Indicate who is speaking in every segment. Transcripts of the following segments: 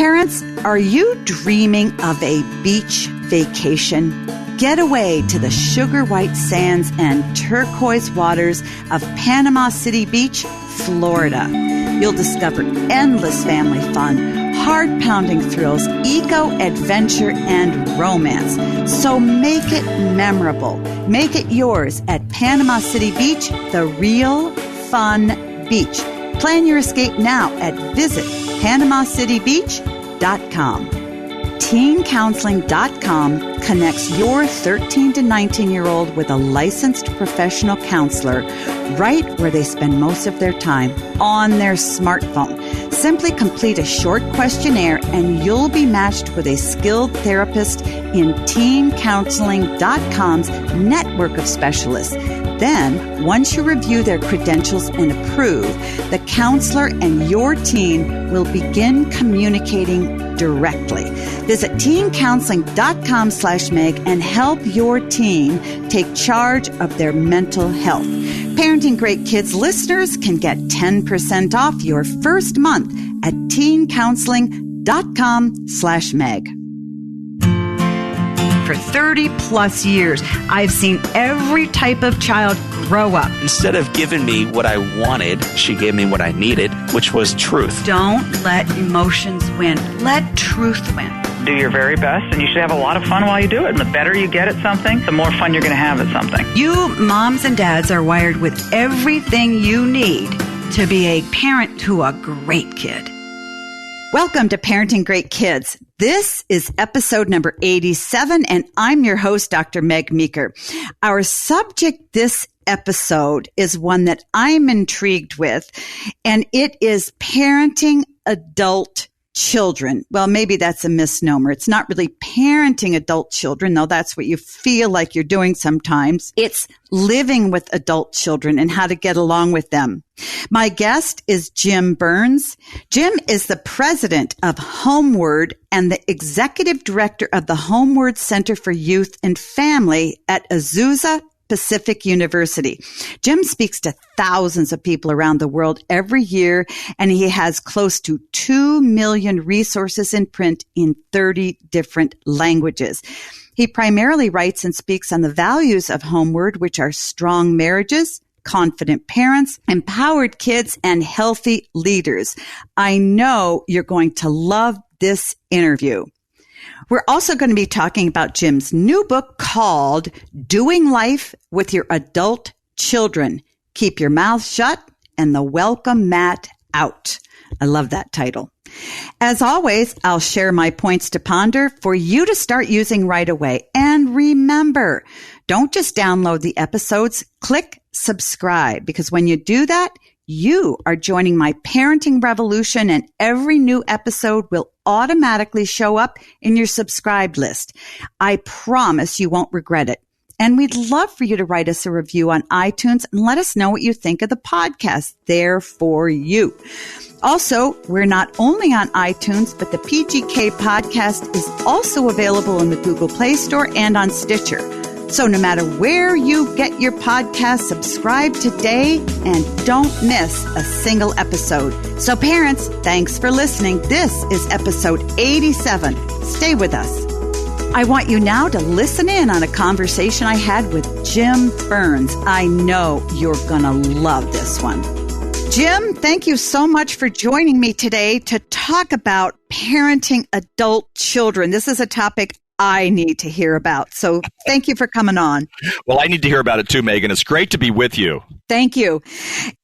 Speaker 1: Parents, are you dreaming of a beach vacation? Get away to the sugar white sands and turquoise waters of Panama City Beach, Florida. You'll discover endless family fun, heart-pounding thrills, eco-adventure, and romance. So make it memorable. Make it yours at Panama City Beach, the real fun beach. Plan your escape now at visitpanamacitybeach.com. TeenCounseling.com connects your 13 to 19-year-old with a licensed professional counselor right where they spend most of their time, on their smartphone. Simply complete a short questionnaire and you'll be matched with a skilled therapist in TeenCounseling.com's network of specialists. Then, once you review their credentials and approve, the counselor and your teen will begin communicating directly. Visit teencounseling.com/Meg and help your teen take charge of their mental health. Parenting Great Kids listeners can get 10% off your first month at teencounseling.com/Meg. For 30 plus years, I've seen every type of child grow up.
Speaker 2: Instead of giving me what I wanted, she gave me what I needed, which was truth.
Speaker 1: Don't let emotions win. Let truth win.
Speaker 3: Do your very best, and you should have a lot of fun while you do it. And the better you get at something, the more fun you're going to have at something.
Speaker 1: You moms and dads are wired with everything you need to be a parent to a great kid. Welcome to Parenting Great Kids. This is episode number 87, and I'm your host, Dr. Meg Meeker. Our subject this episode is one that I'm intrigued with, and it is parenting adult children. Well, maybe that's a misnomer. It's not really parenting adult children, though that's what you feel like you're doing sometimes. It's living with adult children and how to get along with them. My guest is Jim Burns. Jim is the president of Homeward and the executive director of the Homeward Center for Youth and Family at Azusa Pacific University. Jim speaks to thousands of people around the world every year, and he has close to 2 million resources in print in 30 different languages. He primarily writes and speaks on the values of Homeward, which are strong marriages, confident parents, empowered kids, and healthy leaders. I know you're going to love this interview. We're also going to be talking about Jim's new book called Doing Life with Your Adult Children. Keep Your Mouth Shut and the Welcome Mat Out. I love that title. As always, I'll share my points to ponder for you to start using right away. And remember, don't just download the episodes, click subscribe, because when you do that, you are joining my parenting revolution, and every new episode will automatically show up in your subscribed list. I promise you won't regret it. And we'd love for you to write us a review on iTunes and let us know what you think of the podcast. There for you. Also, we're not only on iTunes, but the PGK podcast is also available in the Google Play Store and on Stitcher. So no matter where you get your podcast, subscribe today and don't miss a single episode. So parents, thanks for listening. This is episode 87. Stay with us. I want you now to listen in on a conversation I had with Jim Burns. I know you're going to love this one. Jim, thank you so much for joining me today to talk about parenting adult children. This is a topic I need to hear about. So thank you for coming on.
Speaker 4: Well, I need to hear about it too, Megan. It's great to be with you.
Speaker 1: Thank you.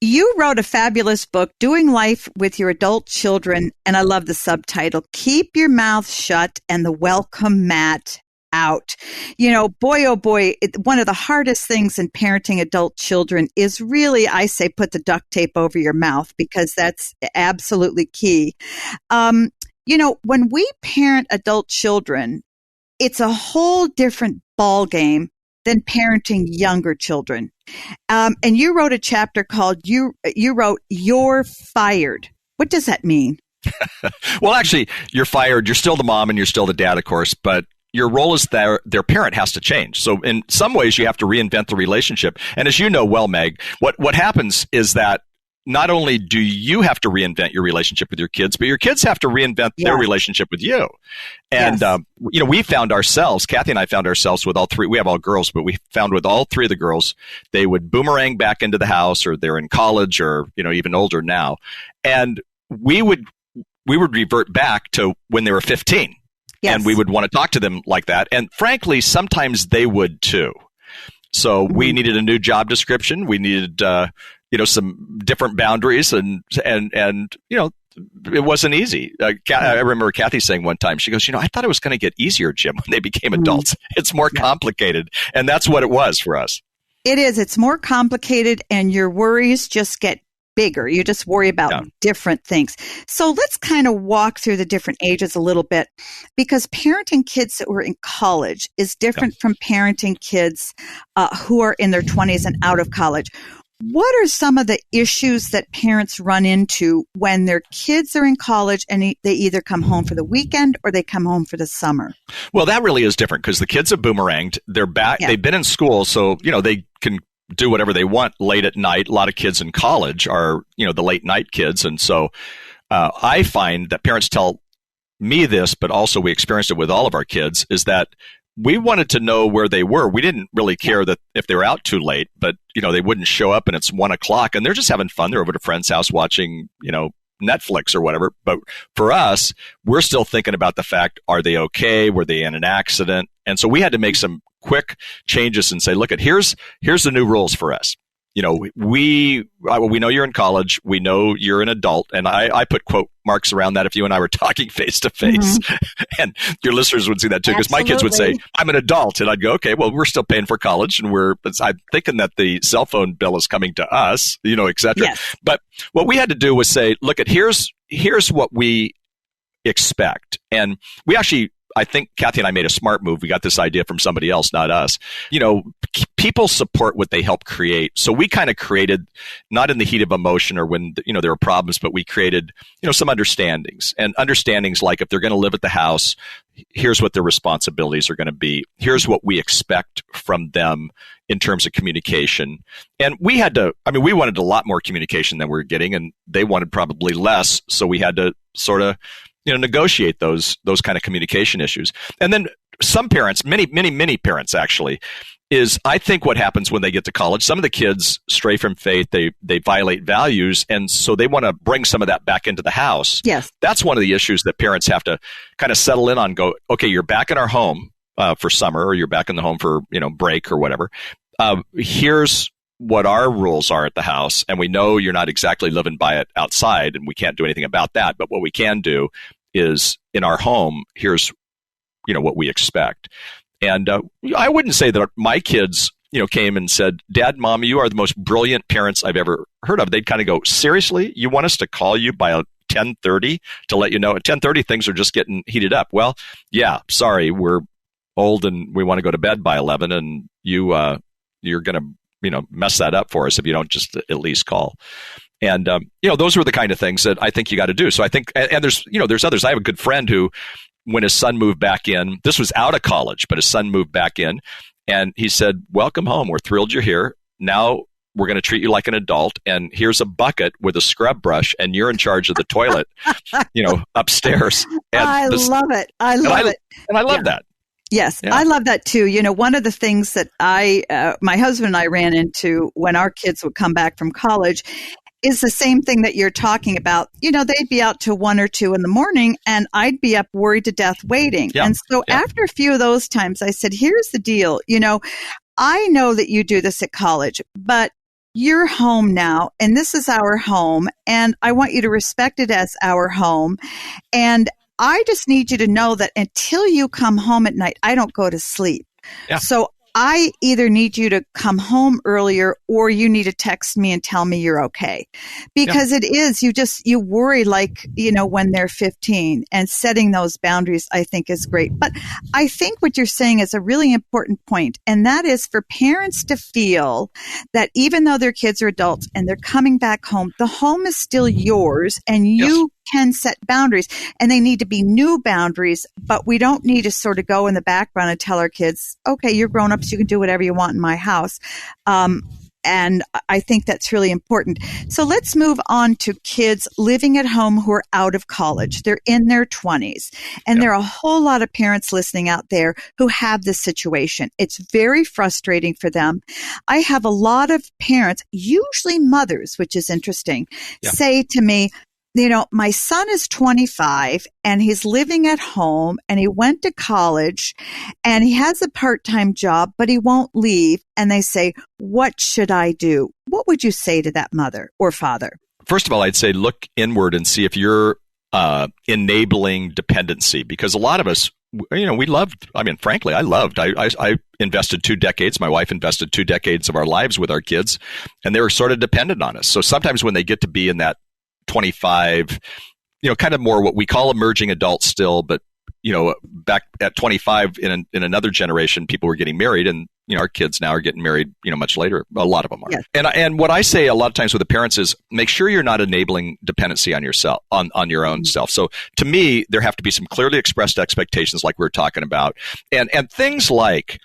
Speaker 1: You wrote a fabulous book, Doing Life with Your Adult Children, and I love the subtitle, Keep Your Mouth Shut and the Welcome Mat Out. You know, boy, oh boy, one of the hardest things in parenting adult children is really, I say, put the duct tape over your mouth, because that's absolutely key. You know, when we parent adult children, it's a whole different ball game than parenting younger children. And you wrote a chapter called, you wrote, You're Fired. What does that mean?
Speaker 4: Well, actually, you're fired. You're still the mom and you're still the dad, of course, but your role as their parent has to change. So in some ways, you have to reinvent the relationship. And as you know well, Meg, what happens is that not only do you have to reinvent your relationship with your kids, but your kids have to reinvent their relationship with you. And, we found ourselves, Kathy and I found ourselves with all three. We have all girls, but we found with all three of the girls, they would boomerang back into the house, or they're in college, or, even older now. And we would revert back to when they were 15. Yes. And we would want to talk to them like that. And frankly, sometimes they would too. So we needed a new job description. We needed, some different boundaries, and it wasn't easy. I remember Kathy saying one time, she goes, I thought it was going to get easier, Jim, when they became adults. It's more complicated. And that's what it was for us.
Speaker 1: It is. It's more complicated, and your worries just get bigger. You just worry about different things. So let's kind of walk through the different ages a little bit, because parenting kids that were in college is different from parenting kids who are in their 20s and out of college. What are some of the issues that parents run into when their kids are in college and they either come home for the weekend or they come home for the summer?
Speaker 4: Well, that really is different, because the kids have boomeranged. They're back. Yeah. They've been in school, so they can do whatever they want late at night. A lot of kids in college are the late night kids, and so I find that parents tell me this, but also we experienced it with all of our kids, is that we wanted to know where they were. We didn't really care that if they were out too late, but they wouldn't show up and it's 1:00 and they're just having fun. They're over at a friend's house watching, Netflix or whatever. But for us, we're still thinking about the fact, are they okay? Were they in an accident? And so we had to make some quick changes and say, look, here's the new rules for us. We know you're in college. We know you're an adult. And I put quote marks around that if you and I were talking face to face. And your listeners would see that too, because my kids would say, I'm an adult. And I'd go, okay, well, we're still paying for college, and I'm thinking that the cell phone bill is coming to us, et cetera. Yes. But what we had to do was say, look, here's what we expect. And we actually, I think Kathy and I made a smart move. We got this idea from somebody else, not us. People support what they help create. So we kind of created, not in the heat of emotion or when, there were problems, but we created, some understandings. And understandings like, if they're going to live at the house, here's what their responsibilities are going to be. Here's what we expect from them in terms of communication. And we wanted a lot more communication than we were getting, and they wanted probably less. So we had to sort of negotiate those kind of communication issues. And then some parents, many parents actually, is I think what happens when they get to college, some of the kids stray from faith, they violate values, and so they want to bring some of that back into the house. Yes. That's one of the issues that parents have to kind of settle in on, go, okay, you're back in our home for summer, or you're back in the home for, break or whatever. Here's what our rules are at the house, and we know you're not exactly living by it outside, and we can't do anything about that. But what we can do is, in our home, here's what we expect. And I wouldn't say that my kids came and said, Dad, Mom, you are the most brilliant parents I've ever heard of. They'd kind of go, seriously, you want us to call you by 10:30 to let you know at 10:30 things are just getting heated up? Well, yeah, sorry, we're old and we want to go to bed by 11, and you're going to mess that up for us if you don't just at least call. And those were the kind of things that I think you got to do. So I think, and there's others. I have a good friend who, when his son moved back in, this was out of college, but his son moved back in, and he said, welcome home. We're thrilled you're here. Now we're going to treat you like an adult, and here's a bucket with a scrub brush, and you're in charge of the toilet, upstairs. And
Speaker 1: I love it. I love it.
Speaker 4: And I love that.
Speaker 1: Yes, yeah. I love that too. One of the things that my husband and I ran into when our kids would come back from college is the same thing that you're talking about. They'd be out till 1 or 2 in the morning, and I'd be up worried to death waiting. Yeah. And so after a few of those times, I said, here's the deal. I know that you do this at college, but you're home now, and this is our home, and I want you to respect it as our home. And I just need you to know that until you come home at night, I don't go to sleep. Yeah. So I either need you to come home earlier, or you need to text me and tell me you're okay. Because it is, you worry when they're 15, and setting those boundaries, I think, is great. But I think what you're saying is a really important point, and that is for parents to feel that even though their kids are adults and they're coming back home, the home is still yours, and you can set boundaries, and they need to be new boundaries, but we don't need to sort of go in the background and tell our kids, okay, you're grown ups, you can do whatever you want in my house. And I think that's really important. So let's move on to kids living at home who are out of college. They're in their 20s. And there are a whole lot of parents listening out there who have this situation. It's very frustrating for them. I have a lot of parents, usually mothers, which is interesting, say to me, my son is 25 and he's living at home and he went to college and he has a part-time job, but he won't leave. And they say, what should I do? What would you say to that mother or father?
Speaker 4: First of all, I'd say look inward and see if you're enabling dependency, because a lot of us, we loved, frankly, I invested 2 decades. My wife invested 2 decades of our lives with our kids, and they were sort of dependent on us. So sometimes when they get to be in that 25, kind of more what we call emerging adults still, but, back at 25 in another generation, people were getting married, and, our kids now are getting married, much later. A lot of them are. Yes. And what I say a lot of times with the parents is make sure you're not enabling dependency on yourself, on your own self. So to me, there have to be some clearly expressed expectations like we were talking about. And things like,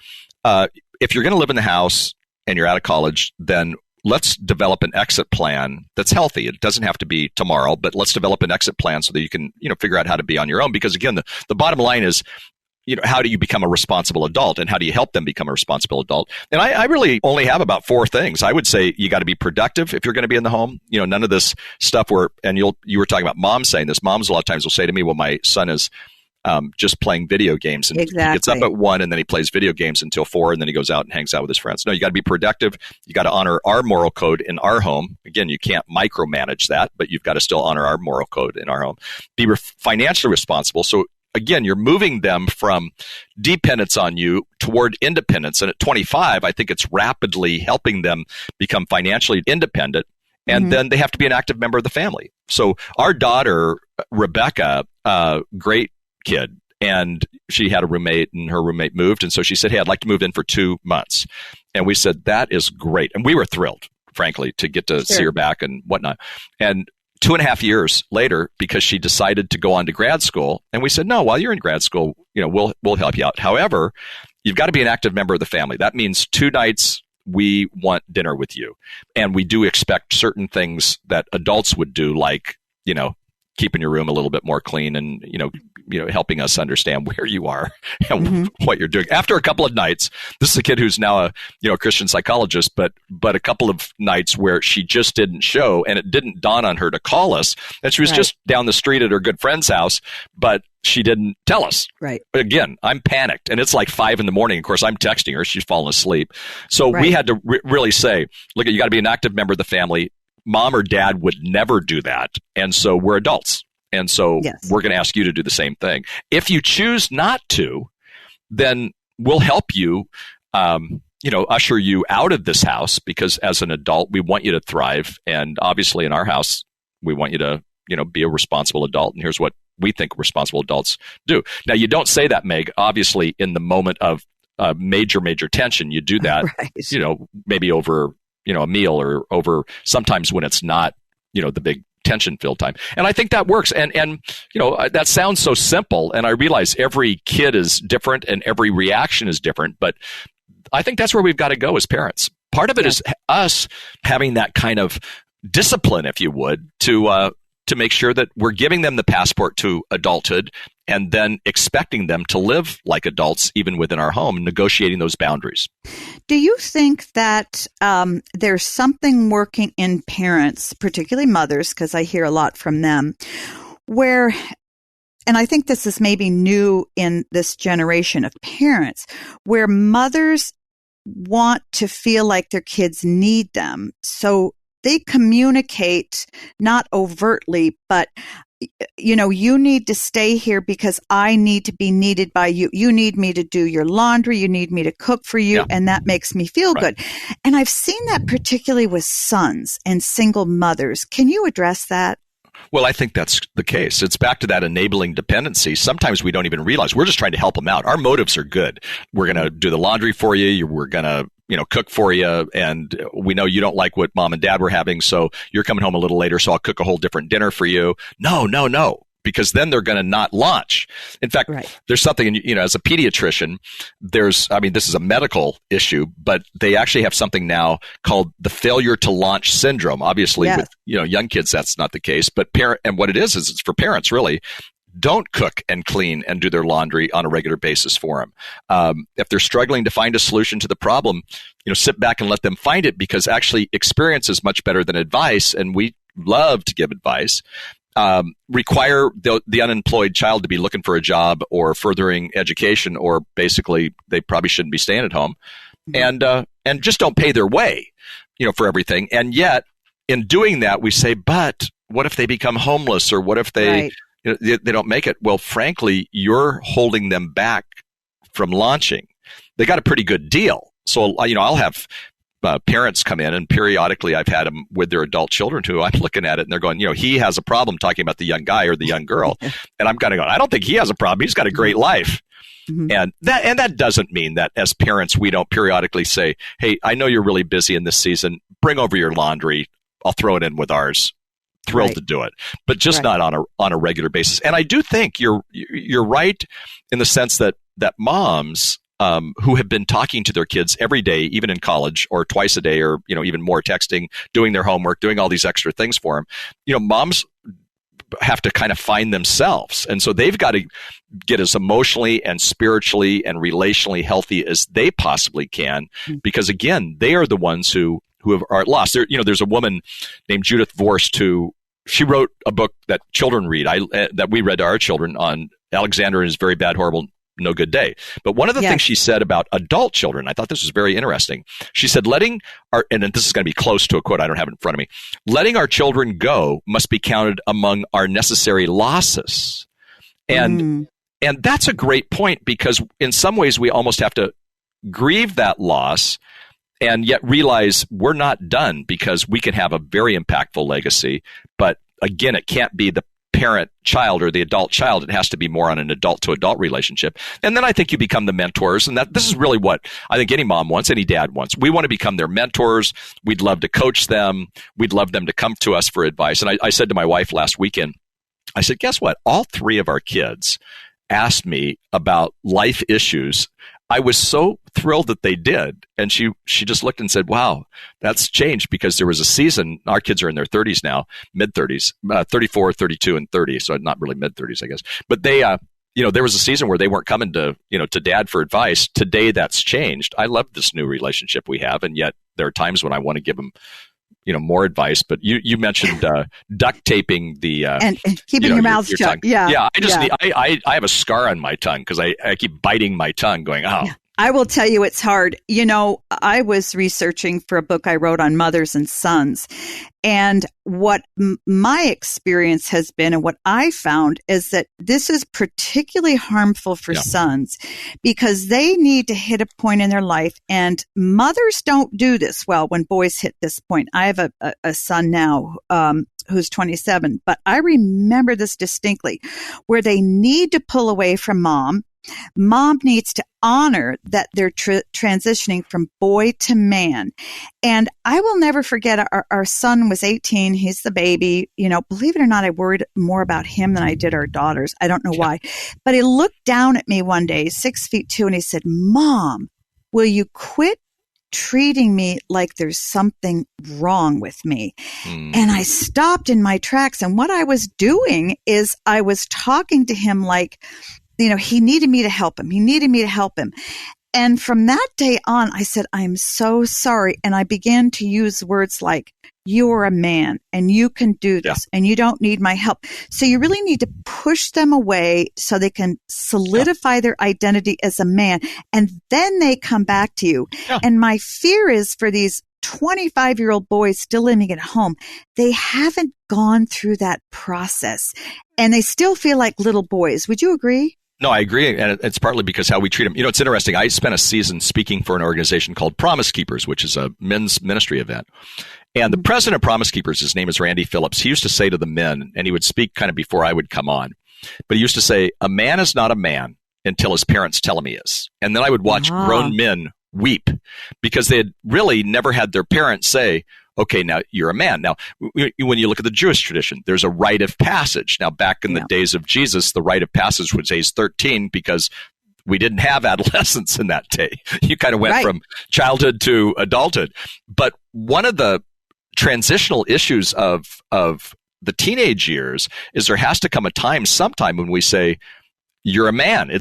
Speaker 4: if you're going to live in the house and you're out of college, then let's develop an exit plan that's healthy. It doesn't have to be tomorrow, but let's develop an exit plan so that you can, figure out how to be on your own. Because again, the bottom line is, how do you become a responsible adult, and how do you help them become a responsible adult? And I really only have about 4 things. I would say you got to be productive if you're going to be in the home. None of this stuff where, and you were talking about moms saying this. Moms a lot of times will say to me, well, my son is just playing video games, and he gets up at 1 and then he plays video games until 4 and then he goes out and hangs out with his friends. No, you got to be productive. You got to honor our moral code in our home. Again, you can't micromanage that, but you've got to still honor our moral code in our home. Be financially responsible. So again, you're moving them from dependence on you toward independence. And at 25, I think it's rapidly helping them become financially independent. And then they have to be an active member of the family. So our daughter, Rebecca, great kid, and she had a roommate, and her roommate moved. And so she said, hey, I'd like to move in for 2 months. And we said, that is great. And we were thrilled, frankly, to get to see her back and whatnot. And 2.5 years later, because she decided to go on to grad school, and we said, no, while you're in grad school, we'll help you out. However, you've got to be an active member of the family. That means 2 nights we want dinner with you. And we do expect certain things that adults would do, like, keeping your room a little bit more clean and, helping us understand where you are and what you're doing. After a couple of nights, this is a kid who's now a Christian psychologist, but a couple of nights where she just didn't show, and it didn't dawn on her to call us. And she was just down the street at her good friend's house, but she didn't tell us. Right. Again, I'm panicked, and it's like 5 a.m. Of course, I'm texting her. She's fallen asleep. So we had to really say, look, you got to be an active member of the family. Mom or dad would never do that. And so we're adults. And so we're going to ask you to do the same thing. If you choose not to, then we'll help you, usher you out of this house, because as an adult, we want you to thrive. And obviously in our house, we want you to, be a responsible adult. And here's what we think responsible adults do. Now, you don't say that, Meg, obviously in the moment of major tension. You do that, maybe over, a meal, or over sometimes when it's not, the big tension-filled time. And I think that works. And that sounds so simple. And I realize every kid is different and every reaction is different. But I think that's where we've got to go as parents. Part of it is us having that kind of discipline, if you would, to make sure that we're giving them the passport to adulthood, and then expecting them to live like adults even within our home, and negotiating those boundaries.
Speaker 1: Do you think that there's something working in parents, particularly mothers, because I hear a lot from them, where, and I think this is maybe new in this generation of parents, where mothers want to feel like their kids need them. So they communicate not overtly, but you need to stay here because I need to be needed by you. You need me to do your laundry. You need me to cook for you. And that makes me feel good. And I've seen that particularly with sons and single mothers. Can you address that?
Speaker 4: Well, I think that's the case. It's back to that enabling dependency. Sometimes we don't even realize we're just trying to help them out. Our motives are good. We're going to do the laundry for you. We're going to cook for you. And we know you don't like what mom and dad were having, so you're coming home a little later, so I'll cook a whole different dinner for you. No. because then they're going to not launch. In fact, there's something, as a pediatrician, this is a medical issue, but they actually have something now called the failure to launch syndrome. Obviously, with young kids, that's not the case. But what it is it's for parents, really. Don't cook and clean and do their laundry on a regular basis for them. If they're struggling to find a solution to the problem, sit back and let them find it, because actually experience is much better than advice, and we love to give advice. Require the unemployed child to be looking for a job or furthering education, or basically they probably shouldn't be staying at home, and just don't pay their way, for everything. And yet, in doing that, we say, but what if they become homeless, or what if they they don't make it? Well, frankly, you're holding them back from launching. They got a pretty good deal. So, I'll have parents come in, and periodically I've had them with their adult children who I'm looking at it and they're going, he has a problem, talking about the young guy or the young girl. And I'm kind of going, I don't think he has a problem. He's got a great life. And that doesn't mean that as parents, we don't periodically say, hey, I know you're really busy in this season. Bring over your laundry. I'll throw it in with ours. Thrilled to do it, but just not on a regular basis. And I do think you're right in the sense that moms who have been talking to their kids every day, even in college, or twice a day, or even more, texting, doing their homework, doing all these extra things for them. Moms have to kind of find themselves, and so they've got to get as emotionally and spiritually and relationally healthy as they possibly can, because again, they are the ones who are at loss. There's a woman named Judith Vorst who she wrote a book that children read, that we read to our children, on Alexander and his very bad, horrible, no good day. But one of the things she said about adult children, I thought this was very interesting. She said, and this is going to be close to a quote, I don't have it in front of me, letting our children go must be counted among our necessary losses. And that's a great point, because in some ways we almost have to grieve that loss and yet realize we're not done, because we can have a very impactful legacy. But again, it can't be the parent-child or the adult-child. It has to be more on an adult-to-adult relationship. And then I think you become the mentors. And this is really what I think any mom wants, any dad wants. We want to become their mentors. We'd love to coach them. We'd love them to come to us for advice. And I said to my wife last weekend, I said, guess what? All three of our kids asked me about life issues. I was so thrilled that they did. And she just looked and said, wow, that's changed, because there was a season, our kids are in their 30s now, mid-30s, 34, 32, and 30. So not really mid-30s, I guess. But they, there was a season where they weren't coming to dad for advice. Today, that's changed. I love this new relationship we have. And yet there are times when I want to give them more advice. But you mentioned duct taping the
Speaker 1: and keeping your mouth shut.
Speaker 4: Tongue. Yeah. I have a scar on my tongue because I keep biting my tongue, going, oh. Yeah.
Speaker 1: I will tell you, it's hard. I was researching for a book I wrote on mothers and sons, and what my experience has been, and what I found, is that this is particularly harmful for sons, because they need to hit a point in their life, and mothers don't do this well when boys hit this point. I have a son now who's 27, but I remember this distinctly, where they need to pull away from mom. Mom needs to honor that they're transitioning from boy to man. And I will never forget, our son was 18. He's the baby. Believe it or not, I worried more about him than I did our daughters. I don't know why. But he looked down at me one day, 6'2", and he said, Mom, will you quit treating me like there's something wrong with me? And I stopped in my tracks. And what I was doing is I was talking to him like, he needed me to help him. He needed me to help him. And from that day on, I said, I'm so sorry. And I began to use words like, you are a man and you can do this and you don't need my help. So you really need to push them away so they can solidify their identity as a man. And then they come back to you. Yeah. And my fear is for these 25-year-old boys still living at home, they haven't gone through that process and they still feel like little boys. Would you agree?
Speaker 4: No, I agree. And it's partly because how we treat them. It's interesting. I spent a season speaking for an organization called Promise Keepers, which is a men's ministry event. And the president of Promise Keepers, his name is Randy Phillips. He used to say to the men, and he would speak kind of before I would come on, but he used to say, a man is not a man until his parents tell him he is. And then I would watch grown men weep because they had really never had their parents say, okay, now you're a man. Now, when you look at the Jewish tradition, there's a rite of passage. Now, back in the days of Jesus, the rite of passage was age 13 because we didn't have adolescence in that day. You kind of went from childhood to adulthood. But one of the transitional issues of the teenage years is there has to come a time sometime when we say, you're a man.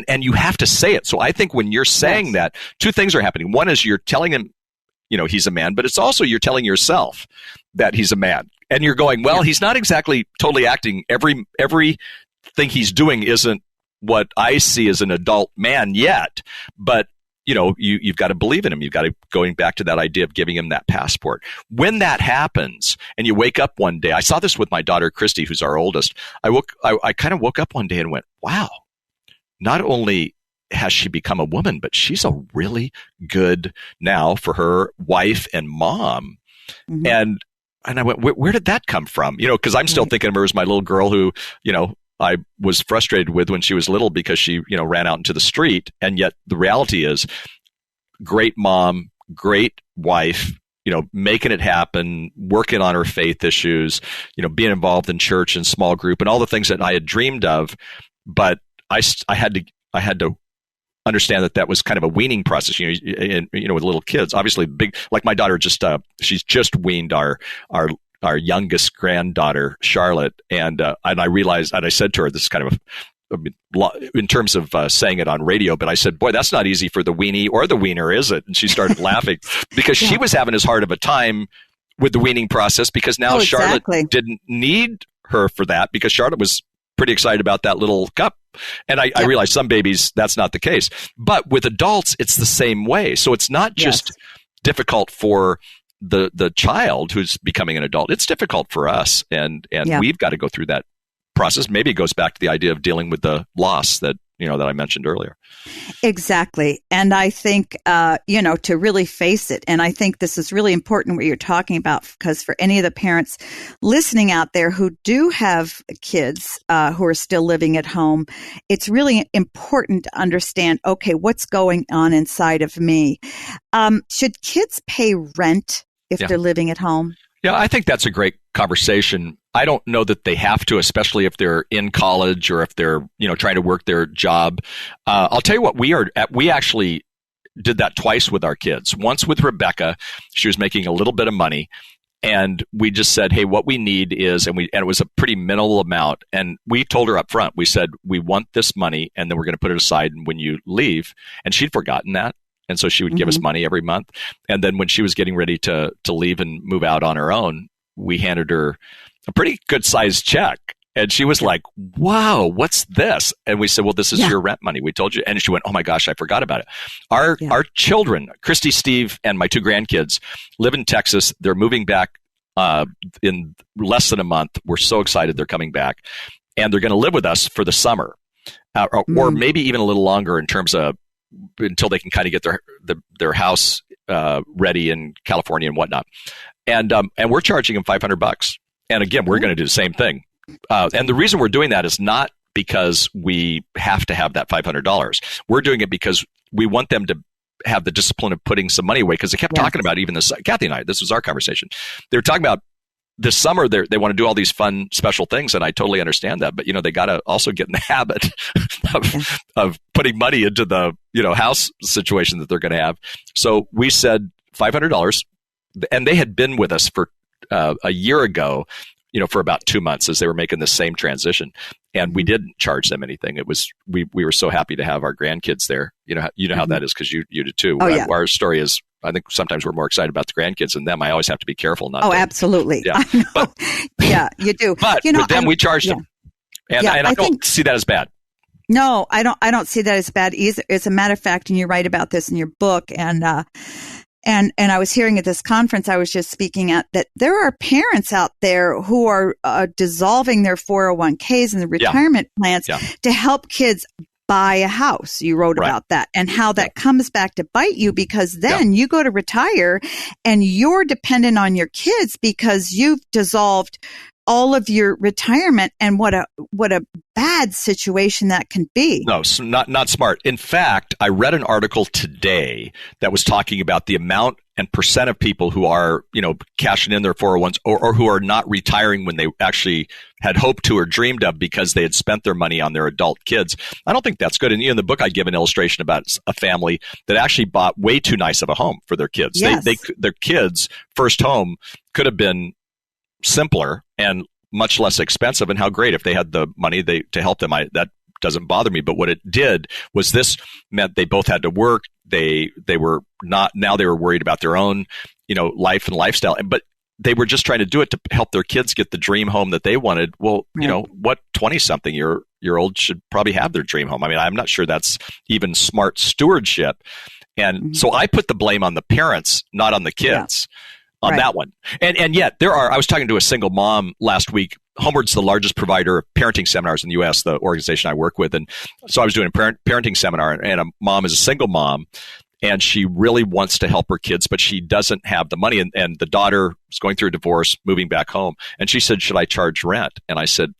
Speaker 4: And you have to say it. So I think when you're saying that, two things are happening. One is you're telling him, he's a man, but it's also you're telling yourself that he's a man. And you're going, well, he's not exactly totally acting. Everything he's doing isn't what I see as an adult man yet. But, you've got to believe in him. You've got to going back to that idea of giving him that passport. When that happens and you wake up one day, I saw this with my daughter, Christy, who's our oldest. I kind of woke up one day and went, wow, not only has she become a woman, but she's a really good now for her wife and mom. Mm-hmm. And I went, where did that come from? Because I'm still thinking of her as my little girl who, I was frustrated with when she was little because she, ran out into the street. And yet the reality is great mom, great wife, making it happen, working on her faith issues, being involved in church and small group and all the things that I had dreamed of. But I had to understand that was kind of a weaning process, with little kids. Obviously, big, like my daughter she's just weaned our youngest granddaughter, Charlotte, and I realized, and I said to her, this is kind of in terms of saying it on radio, but I said, boy, that's not easy for the weenie or the wiener, is it? And she started laughing because she was having as hard of a time with the weaning process because now Charlotte didn't need her for that because Charlotte was pretty excited about that little cup. And I realized some babies, that's not the case. But with adults, it's the same way. So it's not just difficult for the child who's becoming an adult. It's difficult for us. And we've got to go through that process. Maybe it goes back to the idea of dealing with the loss that I mentioned earlier.
Speaker 1: Exactly. And I think, to really face it. And I think this is really important what you're talking about, because for any of the parents listening out there who do have kids who are still living at home, it's really important to understand, okay, what's going on inside of me? Should kids pay rent if they're living at home?
Speaker 4: Yeah, I think that's a great conversation. I don't know that they have to, especially if they're in college or if they're, trying to work their job. I'll tell you what, we actually did that twice with our kids. Once with Rebecca, she was making a little bit of money, and we just said, hey, what we need is, and it was a pretty minimal amount, and we told her up front, we said, we want this money, and then we're going to put it aside when you leave. And she'd forgotten that. And so she would give us money every month. And then when she was getting ready to leave and move out on her own, we handed her a pretty good sized check. And she was like, wow, what's this? And we said, well, this is your rent money. We told you. And she went, oh my gosh, I forgot about it. Our children, Christy, Steve, and my two grandkids live in Texas. They're moving back in less than a month. We're so excited they're coming back. And they're going to live with us for the summer or maybe even a little longer in terms of until they can kind of get their house ready in California and whatnot. And we're charging them $500. And again, we're going to do the same thing. And the reason we're doing that is not because we have to have that $500. We're doing it because we want them to have the discipline of putting some money away, because they kept talking about even this. Kathy and I, this was our conversation. They were talking about this summer, they want to do all these fun, special things, and I totally understand that. But, they got to also get in the habit of putting money into the, house situation that they're going to have. So we said $500, and they had been with us for a year ago, for about 2 months as they were making the same transition. And we didn't charge them anything. It was, we were so happy to have our grandkids there. You know how that is, because you did too.
Speaker 1: Oh, yeah.
Speaker 4: Our story is, I think sometimes we're more excited about the grandkids than them. I always have to be careful not to.
Speaker 1: Oh, absolutely.
Speaker 4: Yeah. But,
Speaker 1: you do.
Speaker 4: But with them, we charged them. And I don't see that as bad.
Speaker 1: No, I don't see that as bad either. As a matter of fact, and you write about this in your book, and I was hearing at this conference I was just speaking at, that there are parents out there who are dissolving their 401ks and the retirement plans to help kids buy a house. You wrote about that, and how that comes back to bite you, because then you go to retire and you're dependent on your kids because you've dissolved all of your retirement, and what a bad situation that can be.
Speaker 4: No, not smart. In fact, I read an article today that was talking about the amount and percent of people who are, cashing in their 401s or who are not retiring when they actually had hoped to or dreamed of because they had spent their money on their adult kids. I don't think that's good. And in the book, I give an illustration about a family that actually bought way too nice of a home for their kids.
Speaker 1: Yes.
Speaker 4: Their kids' first home could have been simpler and much less expensive, and how great if they had the money to help them. That doesn't bother me. But what it did was this meant they both had to work. They were not, now they were worried about their own, life and lifestyle. But they were just trying to do it to help their kids get the dream home that they wanted. Well,
Speaker 1: right.
Speaker 4: What 20-something year old should probably have their dream home? I mean, I'm not sure that's even smart stewardship. And so I put the blame on the parents, not on the kids. Yeah. On that one. And yet I was talking to a single mom last week. Homeward's the largest provider of parenting seminars in the U.S., the organization I work with. And so I was doing a parenting seminar, and a mom is a single mom, and she really wants to help her kids, but she doesn't have the money. And the daughter is going through a divorce, moving back home. And she said, should I charge rent? And I said,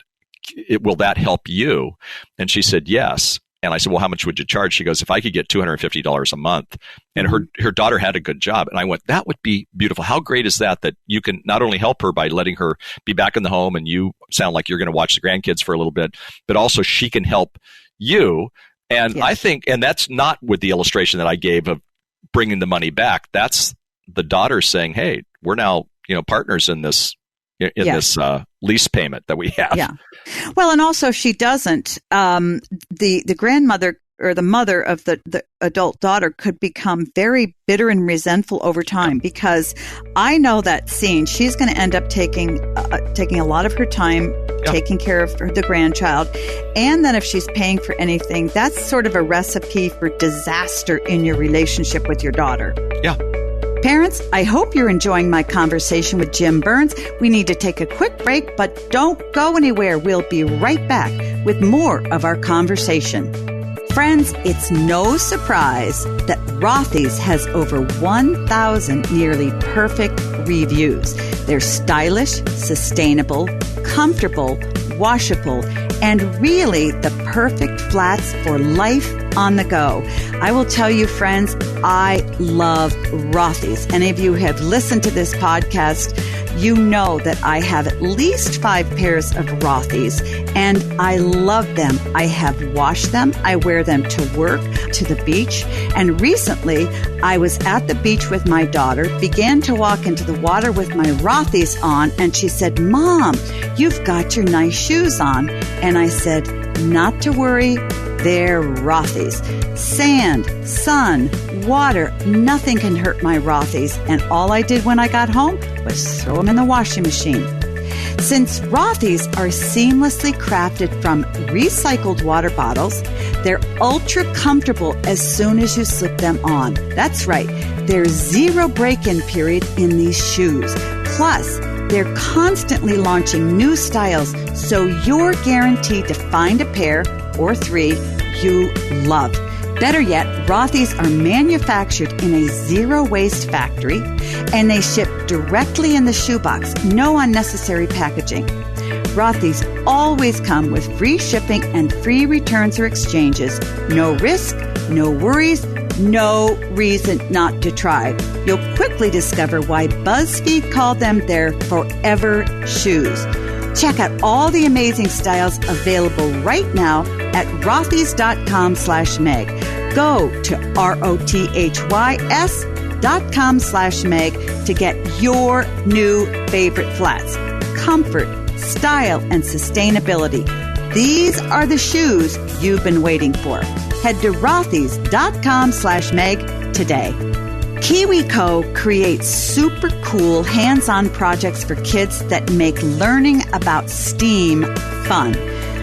Speaker 4: will that help you? And she said, yes. And I said, well, how much would you charge? She goes, if I could get $250 a month. And her daughter had a good job. And I went, that would be beautiful. How great is that you can not only help her by letting her be back in the home, and you sound like you're going to watch the grandkids for a little bit, but also she can help you. And yes. I think, and that's not with the illustration that I gave of bringing the money back. That's the daughter saying, hey, we're now, partners in this this lease payment that we have.
Speaker 1: Yeah. Well, and also she doesn't, the grandmother or the mother of the adult daughter could become very bitter and resentful over time, because I know that scene. She's going to end up taking a lot of her time taking care of the grandchild. And then if she's paying for anything, that's sort of a recipe for disaster in your relationship with your daughter.
Speaker 4: Yeah.
Speaker 1: Parents, I hope you're enjoying my conversation with Jim Burns. We need to take a quick break, but don't go anywhere. We'll be right back with more of our conversation. Friends, it's no surprise that ROTHY'S has over 1,000 nearly perfect reviews. They're stylish, sustainable, comfortable, washable, and really the perfect flats for life on the go. I will tell you, friends, I love ROTHY'S. Any of you have listened to this podcast, you know that I have at least 5 pairs of ROTHY'S, and I love them. I have washed them. I wear them to work, to the beach. And recently, I was at the beach with my daughter, began to walk into the water with my ROTHY'S on, and she said, Mom, you've got your nice shoes on. And I said, not to worry, they're ROTHY'S. Sand, sun, water, nothing can hurt my ROTHY'S. And all I did when I got home was throw them in the washing machine. Since ROTHY'S are seamlessly crafted from recycled water bottles, they're ultra comfortable as soon as you slip them on. That's right, there's 0 break-in period in these shoes. Plus, they're constantly launching new styles, so you're guaranteed to find a pair or 3 you love. Better yet, ROTHY'S are manufactured in a zero-waste factory, and they ship directly in the shoebox. No unnecessary packaging. ROTHY'S always come with free shipping and free returns or exchanges. No risk, no worries, no reason not to try. You'll quickly discover why BuzzFeed called them their forever shoes. Check out all the amazing styles available right now at rothys.com/Meg. Go to rothys.com/Meg to get your new favorite flats. Comfort, style, and sustainability. These are the shoes you've been waiting for. Head to rothys.com/Meg today. KIWI Co. creates super cool hands-on projects for kids that make learning about STEAM fun.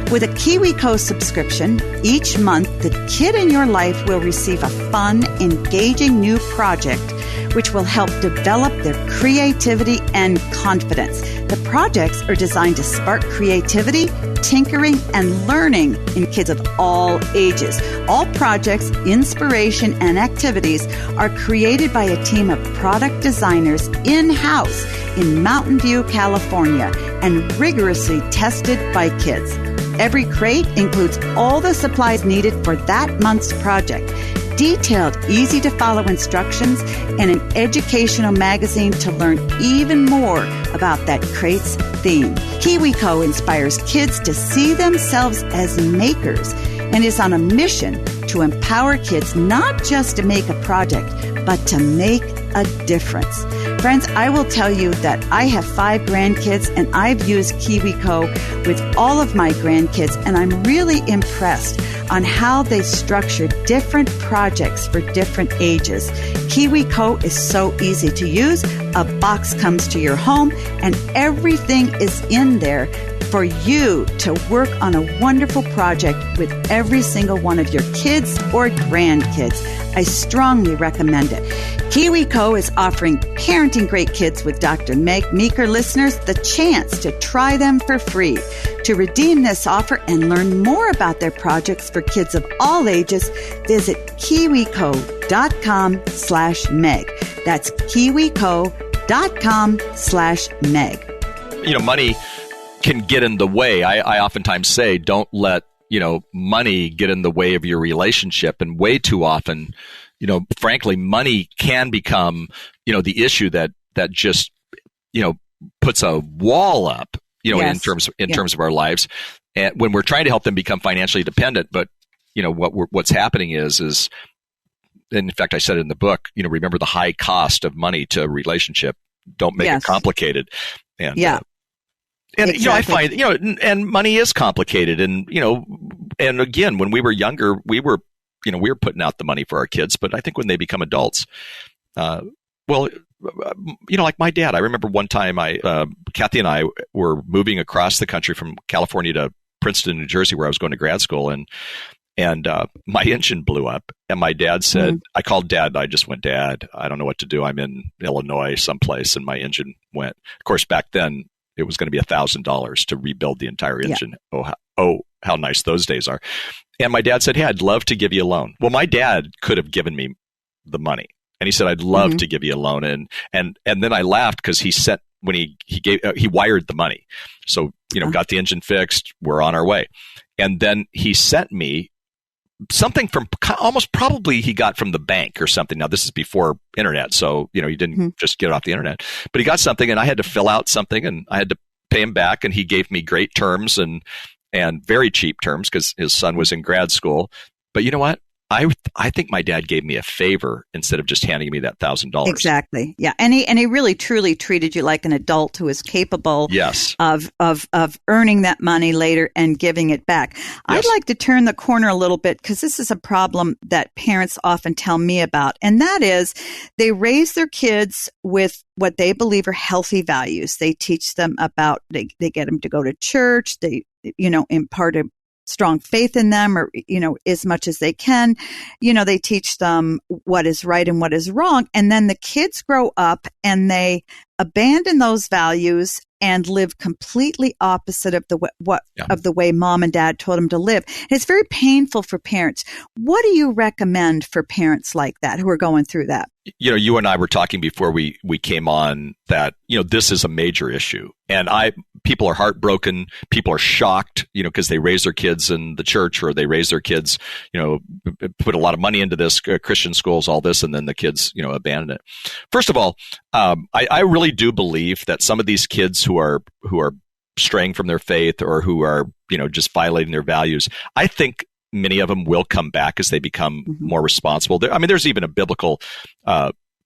Speaker 1: With a KIWI Co. subscription, each month the kid in your life will receive a fun, engaging new project which will help develop their creativity and confidence. The projects are designed to spark creativity, tinkering, and learning in kids of all ages. All projects, inspiration, and activities are created by a team of product designers in-house in Mountain View, California, and rigorously tested by kids. Every crate includes all the supplies needed for that month's project. detailed, easy-to-follow instructions, and an educational magazine to learn even more about that crate's theme. KiwiCo inspires kids to see themselves as makers and is on a mission to empower kids not just to make a project, but to make a difference. Friends, I will tell you that I have 5 grandkids, and I've used KiwiCo with all of my grandkids, and I'm really impressed on how they structure different projects for different ages. KiwiCo is so easy to use. A box comes to your home, and everything is in there for you to work on a wonderful project with every single one of your kids or grandkids. I strongly recommend it. KiwiCo is offering Parenting Great Kids with Dr. Meg Meeker listeners the chance to try them for free. To redeem this offer and learn more about their projects for kids of all ages, visit KiwiCo.com/Meg. That's KiwiCo.com/Meg.
Speaker 4: Money can get in the way. I oftentimes say, don't let, money get in the way of your relationship. And way too often, frankly, money can become, the issue that just, puts a wall up,
Speaker 1: Yes.
Speaker 4: in terms of our lives. And when we're trying to help them become financially dependent, but, what's happening is, and in fact, I said it in the book, remember the high cost of money to a relationship. Don't make it complicated. And, and
Speaker 1: exactly.
Speaker 4: I find and money is complicated, and and again, when we were younger, we were putting out the money for our kids, but I think when they become adults, like my dad, I remember one time Kathy and I were moving across the country from California to Princeton, New Jersey, where I was going to grad school, and my engine blew up, and my dad said, I called Dad. I just went, Dad, I don't know what to do. I'm in Illinois someplace, and my engine went. Of course, back then it was going to be $1,000 to rebuild the entire engine. Yeah. How nice those days are. And my dad said, hey, I'd love to give you a loan. Well, my dad could have given me the money, and he said, I'd love to give you a loan. And then I laughed because he sent, when he wired the money. So, got the engine fixed. We're on our way. And then he sent me something from almost probably he got from the bank or something. Now, this is before internet, so, he didn't just get it off the internet. But he got something, and I had to fill out something, and I had to pay him back, and he gave me great terms and very cheap terms because his son was in grad school. But you know what? I think my dad gave me a favor instead of just handing me that $1,000.
Speaker 1: Exactly. Yeah. And he really truly treated you like an adult who is capable of earning that money later and giving it back. Yes. I'd like to turn the corner a little bit because this is a problem that parents often tell me about. And that is they raise their kids with what they believe are healthy values. They teach them about, they get them to go to church. They, impart a strong faith in them, or, as much as they can. They teach them what is right and what is wrong. And then the kids grow up and they abandon those values and live completely opposite of the way mom and dad told them to live. And it's very painful for parents. What do you recommend for parents like that who are going through that?
Speaker 4: You and I were talking before we came on that, this is a major issue. And people are heartbroken. People are shocked, because they raise their kids in the church, or they raise their kids, put a lot of money into this, Christian schools, all this, and then the kids, abandon it. First of all, I really do believe that some of these kids who are straying from their faith, or who are, just violating their values, I think many of them will come back as they become more responsible. There's even a biblical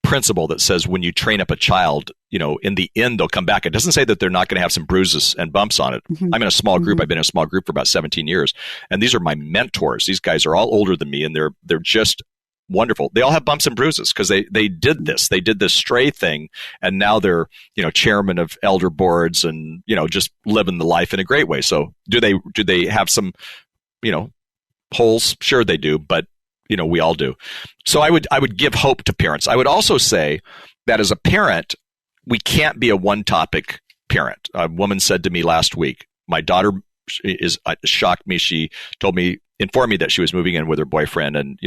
Speaker 4: principle that says when you train up a child, in the end, they'll come back. It doesn't say that they're not going to have some bruises and bumps on it. I'm in a small group. I've been in a small group for about 17 years. And these are my mentors. These guys are all older than me, and they're just wonderful. They all have bumps and bruises because they did this. They did this stray thing, and now they're, chairman of elder boards and, just living the life in a great way. So do they have some, holes? Sure they do, but we all do. So I would give hope to parents. I would also say that as a parent, we can't be a one-topic parent. A woman said to me last week, my daughter shocked me. She informed me that she was moving in with her boyfriend, and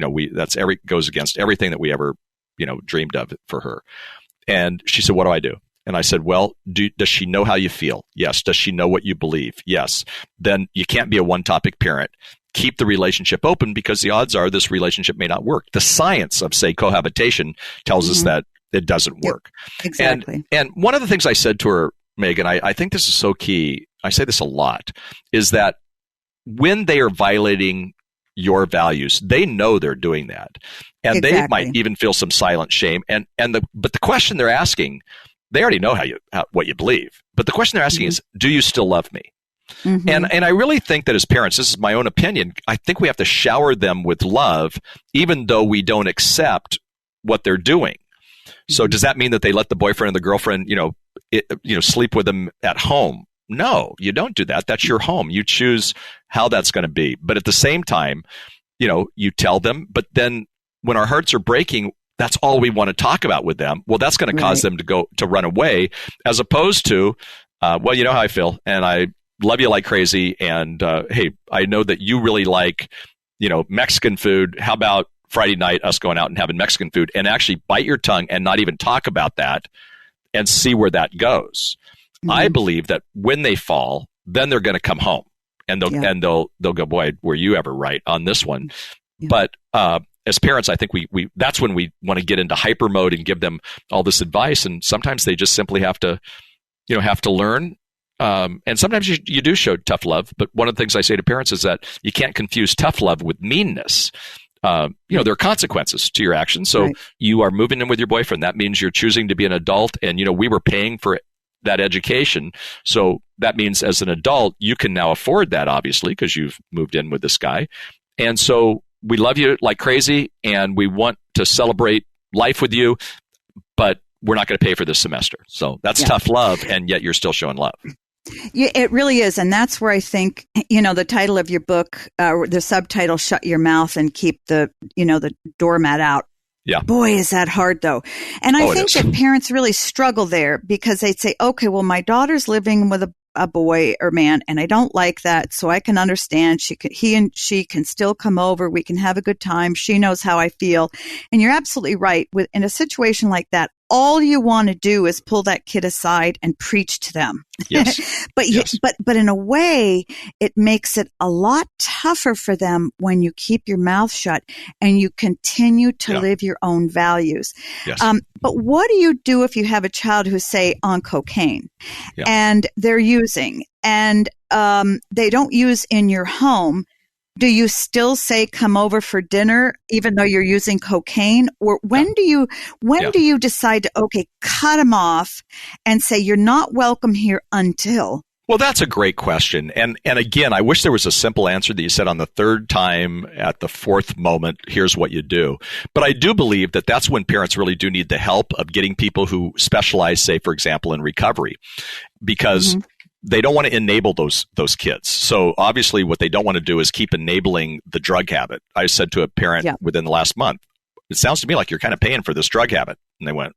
Speaker 4: goes against everything that we ever dreamed of for her. And she said, "What do I do?" And I said, well, does she know how you feel? Yes. Does she know what you believe? Yes. Then you can't be a one-topic parent. keep the relationship open because the odds are this relationship may not work. The science of, say, cohabitation tells us that it doesn't work.
Speaker 1: Exactly.
Speaker 4: And one of the things I said to her, Megan, I think this is so key, I say this a lot, is that when they are violating your values, they know they're doing that. And they might even feel some silent shame. But the question they're asking, they already know what you believe. But the question they're asking is, do you still love me? And I really think that as parents, this is my own opinion, I think we have to shower them with love, even though we don't accept what they're doing. So does that mean that they let the boyfriend and the girlfriend, sleep with them at home? No, you don't do that. That's your home. You choose how that's going to be. But at the same time, you tell them, but then when our hearts are breaking, that's all we want to talk about with them. Well, that's going to cause them to run away, as opposed to, well, you know how I feel, and I love you like crazy. And hey, I know that you really like, Mexican food. How about Friday night, us going out and having Mexican food, and actually bite your tongue and not even talk about that and see where that goes. I believe that when they fall, then they're going to come home and they'll go, boy, were you ever right on this one? But as parents, I think we that's when we want to get into hyper mode and give them all this advice. And sometimes they just simply have to learn. And sometimes you do show tough love. But one of the things I say to parents is that you can't confuse tough love with meanness. There are consequences to your actions. So you are moving in with your boyfriend. That means you're choosing to be an adult. And, we were paying for that education. So that means as an adult, you can now afford that, obviously, because you've moved in with this guy. And so we love you like crazy and we want to celebrate life with you, but we're not going to pay for this semester. So that's tough love. And yet you're still showing love.
Speaker 1: Yeah, it really is. And that's where I think, the title of your book, the subtitle, Shut Your Mouth and Keep the doormat out.
Speaker 4: Yeah.
Speaker 1: Boy, is that hard, though. And I think that parents really struggle there because they'd say, okay, well, my daughter's living with a boy or man, and I don't like that. So I can understand he and she can still come over. We can have a good time. She knows how I feel. And you're absolutely right. In a situation like that, all you want to do is pull that kid aside and preach to them.
Speaker 4: Yes.
Speaker 1: But in a way, it makes it a lot tougher for them when you keep your mouth shut and you continue to live your own values.
Speaker 4: Yes.
Speaker 1: But what do you do if you have a child who's, say, on cocaine and they're using and they don't use in your home? Do you still say come over for dinner even though you're using cocaine? Or when do you decide to cut them off and say you're not welcome here until?
Speaker 4: Well, that's a great question. And again, I wish there was a simple answer that you said on the third time at the fourth moment, here's what you do. But I do believe that that's when parents really do need the help of getting people who specialize, say, for example, in recovery, because they don't want to enable those kids. So obviously what they don't want to do is keep enabling the drug habit. I said to a parent within the last month, it sounds to me like you're kind of paying for this drug habit. And they went,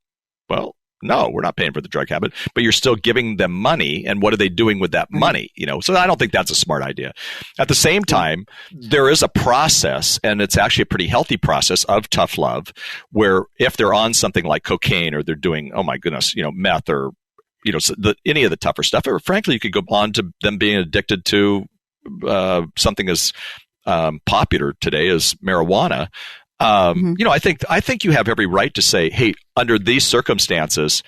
Speaker 4: well, no, we're not paying for the drug habit, but you're still giving them money. And what are they doing with that money? So I don't think that's a smart idea. At the same time, there is a process, and it's actually a pretty healthy process of tough love, where if they're on something like cocaine or they're doing, oh my goodness, meth or any of the tougher stuff, or frankly, you could go on to them being addicted to something as popular today as marijuana. I think you have every right to say, hey, under these circumstances,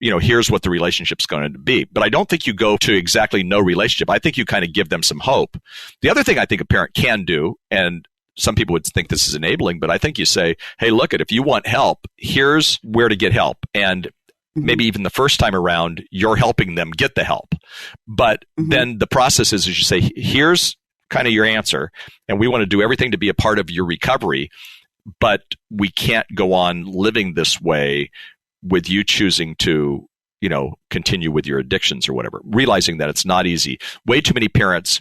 Speaker 4: here's what the relationship's going to be. But I don't think you go to exactly no relationship. I think you kind of give them some hope. The other thing I think a parent can do, and some people would think this is enabling, but I think you say, hey, look, if you want help, here's where to get help. And maybe even the first time around, you're helping them get the help. But then the process is you say, here's kind of your answer, and we want to do everything to be a part of your recovery, but we can't go on living this way with you choosing to, continue with your addictions or whatever, realizing that it's not easy. Way too many parents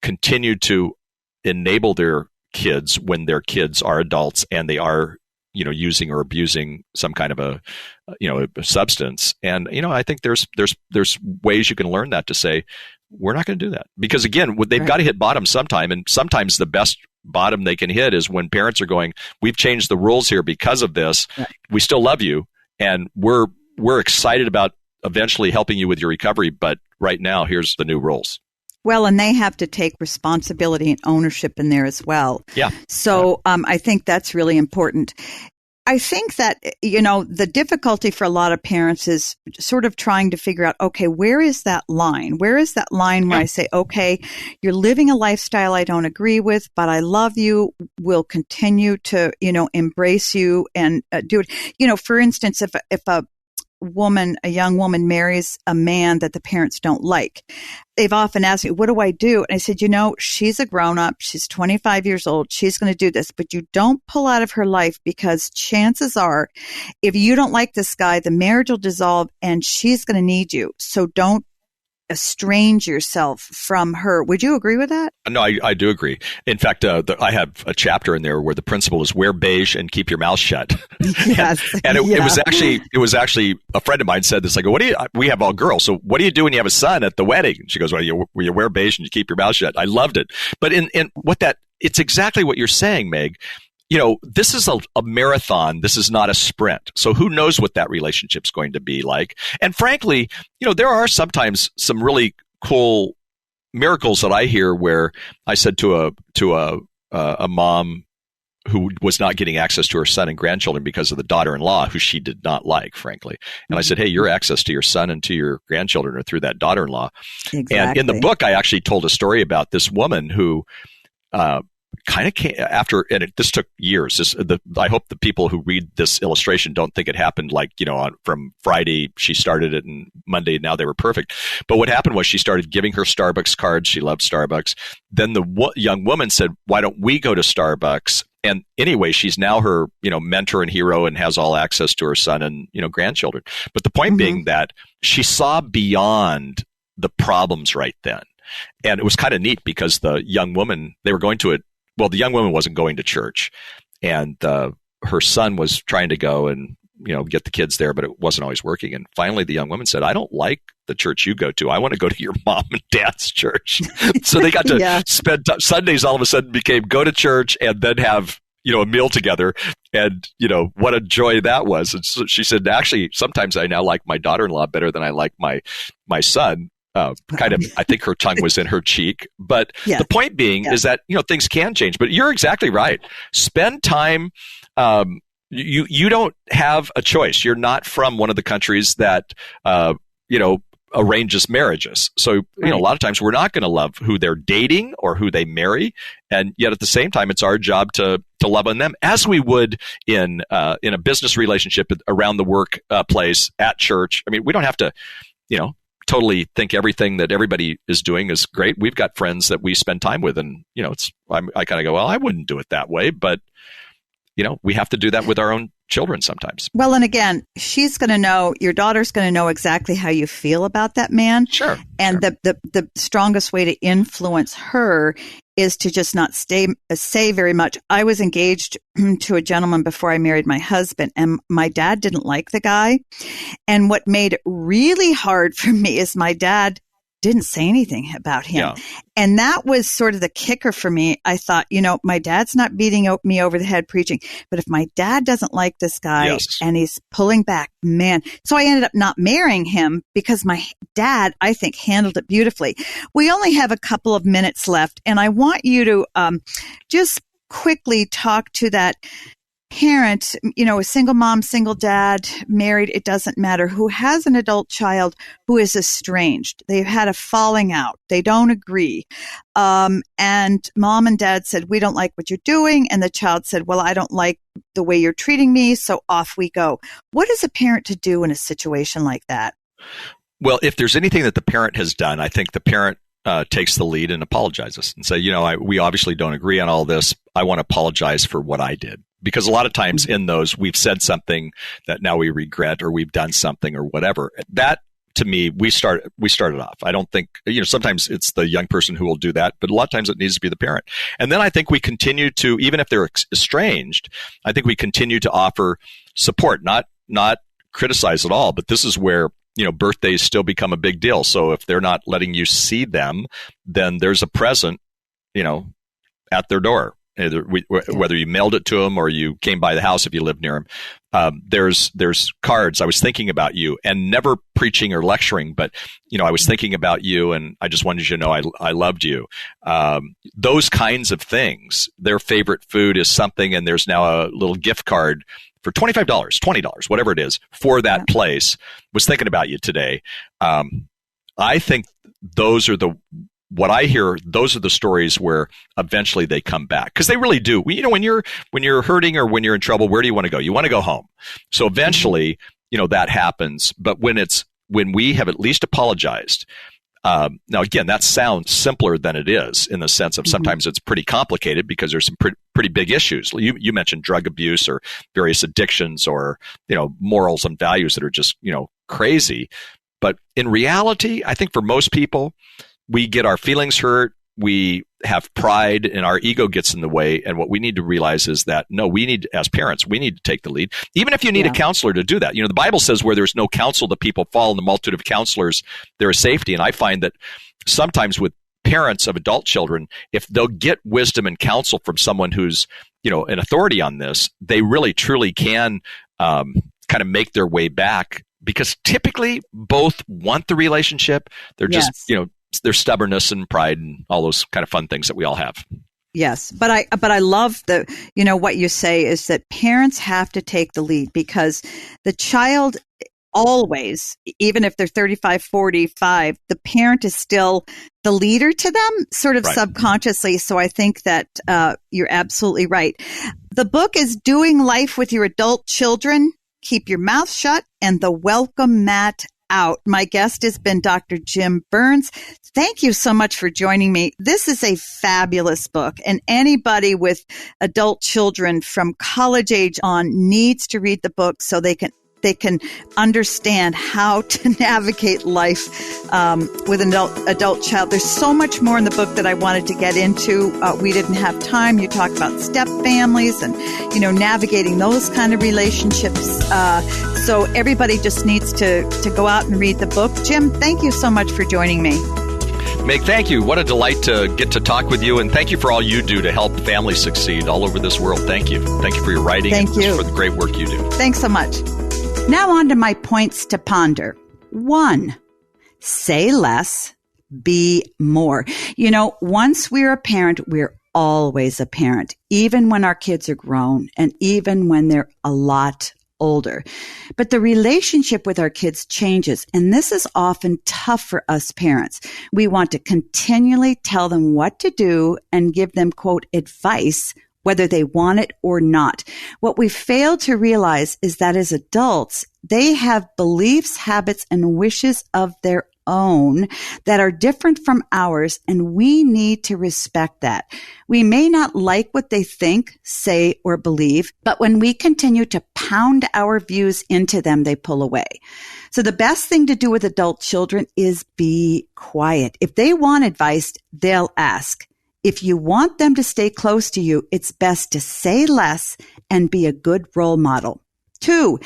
Speaker 4: continue to enable their kids when their kids are adults and they are using or abusing some kind of a substance. And, I think there's ways you can learn that to say, we're not going to do that. Because again, they've got to hit bottom sometime. And sometimes the best bottom they can hit is when parents are going, we've changed the rules here because of this. Right. We still love you. And we're excited about eventually helping you with your recovery. But right now, here's the new rules.
Speaker 1: Well, and they have to take responsibility and ownership in there as well.
Speaker 4: Yeah.
Speaker 1: So I think that's really important. I think that, the difficulty for a lot of parents is sort of trying to figure out, okay, where is that line? Where is that line where I say, okay, you're living a lifestyle I don't agree with, but I love you, will continue to, embrace you and do it. For instance, if a young woman marries a man that the parents don't like, they've often asked me, what do I do? And I said, she's a grown up. She's 25 years old. She's going to do this, but you don't pull out of her life, because chances are, if you don't like this guy, the marriage will dissolve and she's going to need you. So don't estrange yourself from her. Would you agree with that?
Speaker 4: No, I do agree. In fact, I have a chapter in there where the principle is wear beige and keep your mouth shut.
Speaker 1: Yes.
Speaker 4: and it was actually a friend of mine said this. I go, we have all girls. So what do you do when you have a son at the wedding? And she goes, well, you wear beige and you keep your mouth shut. I loved it. But it's exactly what you're saying, Meg. This is a marathon. This is not a sprint. So who knows what that relationship's going to be like? And frankly, there are sometimes some really cool miracles that I hear where I said to a mom who was not getting access to her son and grandchildren because of the daughter-in-law who she did not like, frankly. And I said, hey, your access to your son and to your grandchildren are through that daughter-in-law.
Speaker 1: Exactly.
Speaker 4: And in the book, I actually told a story about this woman who kind of came after, and this took years. I hope the people who read this illustration don't think it happened like, from Friday, she started it, and Monday, now they were perfect. But what happened was she started giving her Starbucks cards. She loved Starbucks. Then the young woman said, why don't we go to Starbucks? And anyway, she's now her, mentor and hero and has all access to her son and, grandchildren. But the point being that she saw beyond the problems right then. And it was kind of neat because the young woman, they were going to it. Well, the young woman wasn't going to church, and her son was trying to go and, get the kids there, but it wasn't always working. And finally, the young woman said, I don't like the church you go to. I want to go to your mom and dad's church. So they got to spend Sundays all of a sudden became go to church and then have, a meal together. And, what a joy that was. And so she said, actually, sometimes I now like my daughter-in-law better than I like my son. I think her tongue was in her cheek. But the point being is that, things can change. But you're exactly right. Spend time. You don't have a choice. You're not from one of the countries that, arranges marriages. So, a lot of times we're not going to love who they're dating or who they marry. And yet at the same time, it's our job to love on them as we would in a business relationship around the workplace, at church. I mean, we don't have to, totally think everything that everybody is doing is great. We've got friends that we spend time with, and I kind of go, well, I wouldn't do it that way, but we have to do that with our own children sometimes.
Speaker 1: Well, and again, she's going to know, your daughter's going to know exactly how you feel about that man.
Speaker 4: Sure.
Speaker 1: And the strongest way to influence her is to just not say very much. I was engaged to a gentleman before I married my husband, and my dad didn't like the guy. And what made it really hard for me is my dad didn't say anything about him. Yeah. And that was sort of the kicker for me. I thought, my dad's not beating me over the head preaching, but if my dad doesn't like this guy and he's pulling back, man. So I ended up not marrying him because my dad, I think, handled it beautifully. We only have a couple of minutes left, and I want you to just quickly talk to that parent, a single mom, single dad, married, it doesn't matter, who has an adult child who is estranged. They've had a falling out. They don't agree. And mom and dad said, we don't like what you're doing. And the child said, well, I don't like the way you're treating me, so off we go. What is a parent to do in a situation like that?
Speaker 4: Well, if there's anything that the parent has done, I think the parent takes the lead and apologizes and say, we obviously don't agree on all this. I want to apologize for what I did. Because a lot of times in those, we've said something that now we regret, or we've done something or whatever. That, to me, we started off. I don't think, sometimes it's the young person who will do that, but a lot of times it needs to be the parent. And then I think we continue to, even if they're estranged, I think we continue to offer support, not criticize at all. But this is where, birthdays still become a big deal. So if they're not letting you see them, then there's a present, at their door. whether you mailed it to them or you came by the house if you lived near them. There's cards. I was thinking about you, and never preaching or lecturing, but I was thinking about you, and I just wanted you to know I loved you. Those kinds of things. Their favorite food is something, and there's now a little gift card for $25, $20, whatever it is, for that place. Was thinking about you today. I think those are what I hear, those are the stories where eventually they come back, because they really do. When you're hurting or when you're in trouble, where do you want to go? You want to go home. So eventually, that happens. But when we have at least apologized. Now, again, that sounds simpler than it is, in the sense of sometimes it's pretty complicated because there's some pretty big issues. You mentioned drug abuse or various addictions or, morals and values that are just, crazy. But in reality, I think for most people, we get our feelings hurt. We have pride and our ego gets in the way. And what we need to realize is that, no, as parents, we need to take the lead. Even if you need a counselor to do that. The Bible says where there's no counsel, the people fall. In the multitude of counselors, there is safety. And I find that sometimes with parents of adult children, if they'll get wisdom and counsel from someone who's, an authority on this, they really, truly can kind of make their way back, because typically both want the relationship. They're just, their stubbornness and pride and all those kind of fun things that we all have.
Speaker 1: Yes. But I love what you say is that parents have to take the lead, because the child always, even if they're 35, 45, the parent is still the leader to them, sort of subconsciously. So I think that you're absolutely right. The book is Doing Life with Your Adult Children. Keep Your Mouth Shut and The Welcome Mat Out. My guest has been Dr. Jim Burns. Thank you so much for joining me. This is a fabulous book, and anybody with adult children from college age on needs to read the book so they can understand how to navigate life with an adult child. There's so much more in the book that I wanted to get into. We didn't have time. You talk about step families and, navigating those kind of relationships. So everybody just needs to go out and read the book. Jim, thank you so much for joining me.
Speaker 4: Meg, thank you. What a delight to get to talk with you, and thank you for all you do to help families succeed all over this world. Thank you. Thank you for your writing and for the great work you do.
Speaker 1: Thanks so much. Now on to my points to ponder. 1, say less, be more. Once we're a parent, we're always a parent, even when our kids are grown and even when they're a lot older. But the relationship with our kids changes, and this is often tough for us parents. We want to continually tell them what to do and give them, quote, advice, whether they want it or not. What we fail to realize is that as adults, they have beliefs, habits, and wishes of their own that are different from ours, and we need to respect that. We may not like what they think, say, or believe, but when we continue to pound our views into them, they pull away. So the best thing to do with adult children is be quiet. If they want advice, they'll ask. If you want them to stay close to you, it's best to say less and be a good role model. 2,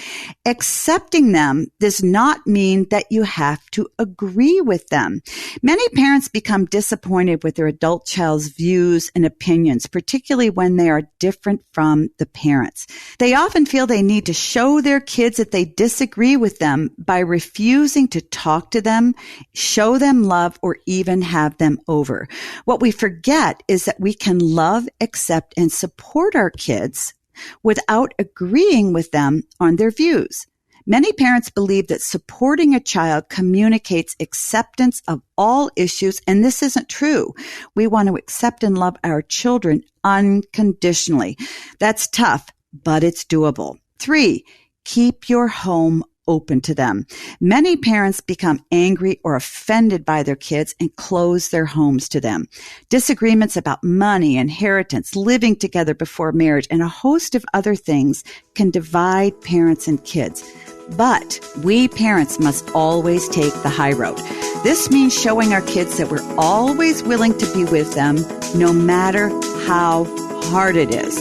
Speaker 1: accepting them does not mean that you have to agree with them. Many parents become disappointed with their adult child's views and opinions, particularly when they are different from the parents. They often feel they need to show their kids that they disagree with them by refusing to talk to them, show them love, or even have them over. What we forget is that we can love, accept, and support our kids without agreeing with them on their views. Many parents believe that supporting a child communicates acceptance of all issues, and this isn't true. We want to accept and love our children unconditionally. That's tough, but it's doable. 3, keep your home open to them. Many parents become angry or offended by their kids and close their homes to them. Disagreements about money, inheritance, living together before marriage, and a host of other things can divide parents and kids. But we parents must always take the high road. This means showing our kids that we're always willing to be with them, no matter how hard it is.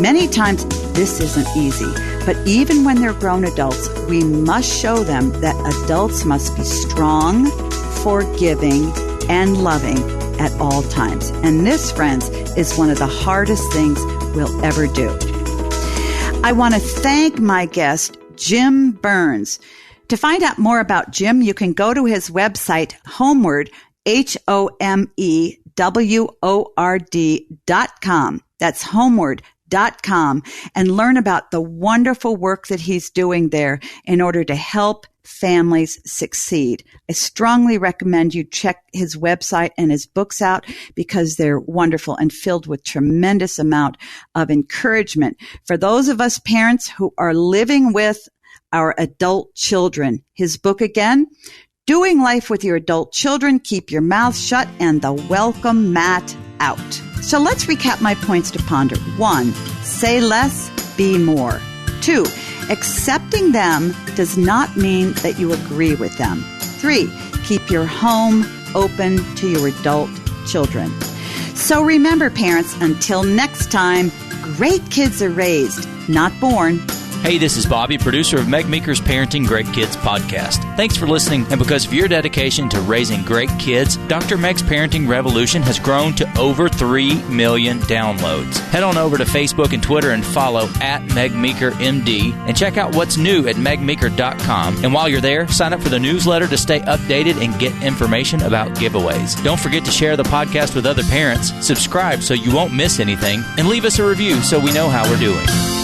Speaker 1: Many times, this isn't easy. But even when they're grown adults, we must show them that adults must be strong, forgiving, and loving at all times. And this, friends, is one of the hardest things we'll ever do. I want to thank my guest, Jim Burns. To find out more about Jim, you can go to his website, Homeward, HOMEWORD.com. That's homeward.com, and learn about the wonderful work that he's doing there in order to help families succeed. I strongly recommend you check his website and his books out because they're wonderful and filled with tremendous amount of encouragement for those of us parents who are living with our adult children. His book again, Doing Life with Your Adult Children, Keep Your Mouth Shut and the Welcome Mat Out. So let's recap my points to ponder. 1, say less, be more. 2, accepting them does not mean that you agree with them. 3, keep your home open to your adult children. So remember, parents, until next time, great kids are raised, not born.
Speaker 5: Hey, this is Bobby, producer of Meg Meeker's Parenting Great Kids podcast. Thanks for listening, and because of your dedication to raising great kids, Dr. Meg's Parenting Revolution has grown to over 3 million downloads. Head on over to Facebook and Twitter and follow at Meg Meeker MD, and check out what's new at megmeeker.com. And while you're there, sign up for the newsletter to stay updated and get information about giveaways. Don't forget to share the podcast with other parents, subscribe so you won't miss anything, and leave us a review so we know how we're doing.